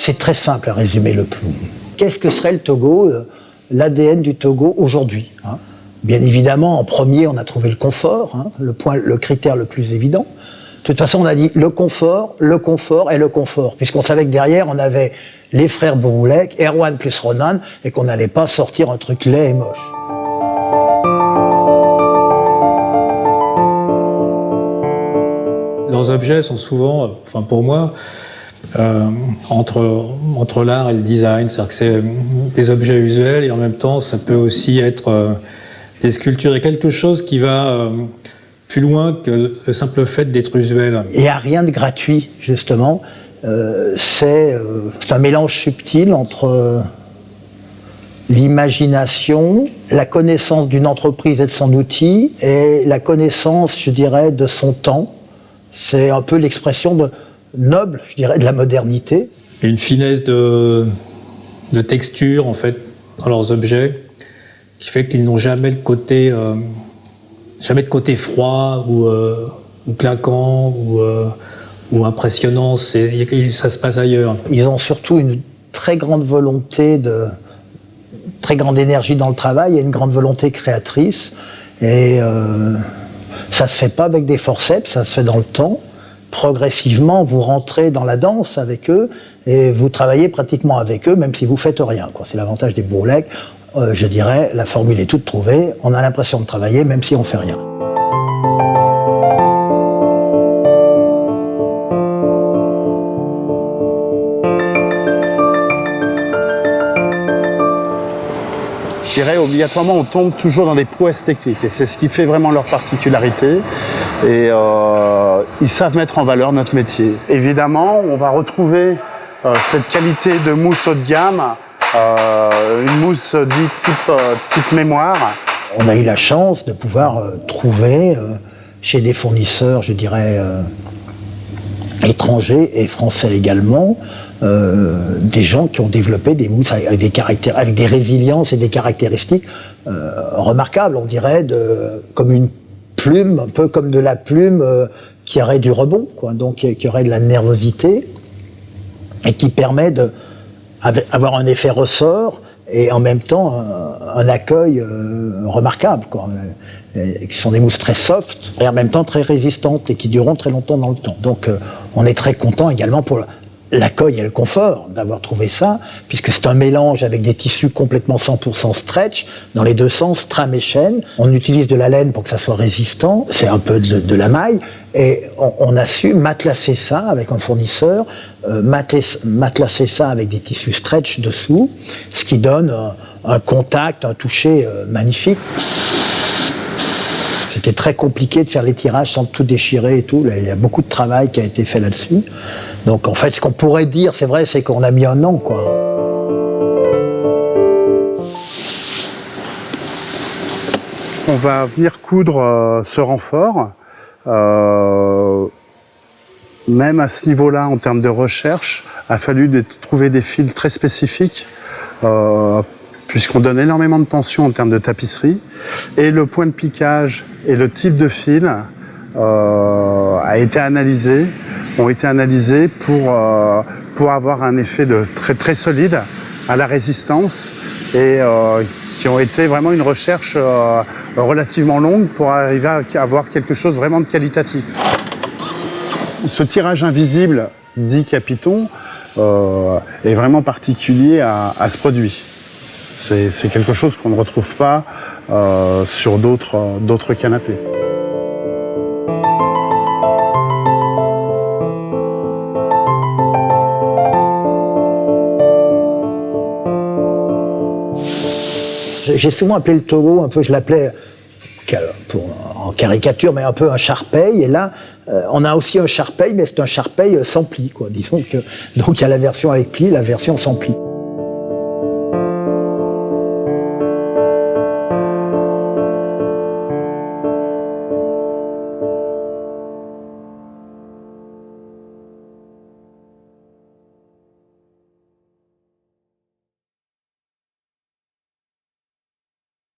C'est très simple à résumer le Ploum. Qu'est-ce que serait le Togo, l'ADN du Togo aujourd'hui, hein? Bien évidemment, en premier, on a trouvé le confort, hein, le critère le plus évident. De toute façon, on a dit le confort et le confort, puisqu'on savait que derrière, on avait les frères Bouroulek, Erwan plus Ronan, et qu'on n'allait pas sortir un truc laid et moche. Leurs objets sont souvent, enfin pour moi, entre l'art et le design, c'est-à-dire que c'est des objets usuels et en même temps, ça peut aussi être des sculptures et quelque chose qui va plus loin que le simple fait d'être usuel. Il n'y a rien de gratuit, justement. C'est un mélange subtil entre l'imagination, la connaissance d'une entreprise et de son outil, et la connaissance, je dirais, de son temps. C'est un peu l'expression noble, je dirais, de la modernité. Et une finesse de texture, en fait, dans leurs objets, qui fait qu'ils n'ont jamais de côté froid ou claquant ou impressionnant. Ça se passe ailleurs. Ils ont surtout une très grande volonté très grande énergie dans le travail et une grande volonté créatrice. Et ça se fait pas avec des forceps, ça se fait dans le temps. Progressivement, vous rentrez dans la danse avec eux et vous travaillez pratiquement avec eux, même si vous faites rien, quoi. C'est l'avantage des Bouroulek. Je dirais, la formule est toute trouvée. On a l'impression de travailler, même si on fait rien. Je dirais obligatoirement on tombe toujours dans des prouesses techniques et c'est ce qui fait vraiment leur particularité et ils savent mettre en valeur notre métier. Évidemment, on va retrouver cette qualité de mousse haut de gamme, une mousse dite type mémoire. On a eu la chance de pouvoir trouver chez des fournisseurs, je dirais, étrangers et français également, des gens qui ont développé des mousses avec des résiliences et des caractéristiques remarquables, on dirait, comme une plume, un peu comme de la plume qui aurait du rebond, quoi, donc qui aurait de la nervosité et qui permet d'avoir un effet ressort et en même temps un accueil remarquable, quoi, qui sont des mousses très soft et en même temps très résistantes et qui dureront très longtemps dans le temps. Donc on est très content également pour l'accueil et le confort d'avoir trouvé ça, puisque c'est un mélange avec des tissus complètement 100% stretch, dans les deux sens, trame et chaîne. On utilise de la laine pour que ça soit résistant, c'est un peu de la maille, et on a su matelasser ça avec un fournisseur, matelasser ça avec des tissus stretch dessous, ce qui donne un contact, un toucher magnifique. C'était très compliqué de faire les tirages sans tout déchirer et tout. Là, il y a beaucoup de travail qui a été fait là-dessus. Donc en fait, ce qu'on pourrait dire, c'est vrai, c'est qu'on a mis un an, quoi. On va venir coudre ce renfort. Même à ce niveau-là, en termes de recherche, a fallu trouver des fils très spécifiques, puisqu'on donne énormément de tension en termes de tapisserie. Et le point de piquage et le type de fil ont été analysés pour avoir un effet très, très solide à la résistance et qui ont été vraiment une recherche relativement longue pour arriver à avoir quelque chose vraiment de qualitatif. Ce tirage invisible, dit Capiton, est vraiment particulier à ce produit. C'est quelque chose qu'on ne retrouve pas sur d'autres canapés. J'ai souvent appelé le Togo, un peu, je l'appelais en caricature, mais un peu un Charpey. Et là, on a aussi un Charpey, mais c'est un Charpey sans pli, quoi. Disons que, donc il y a la version avec pli, la version sans pli.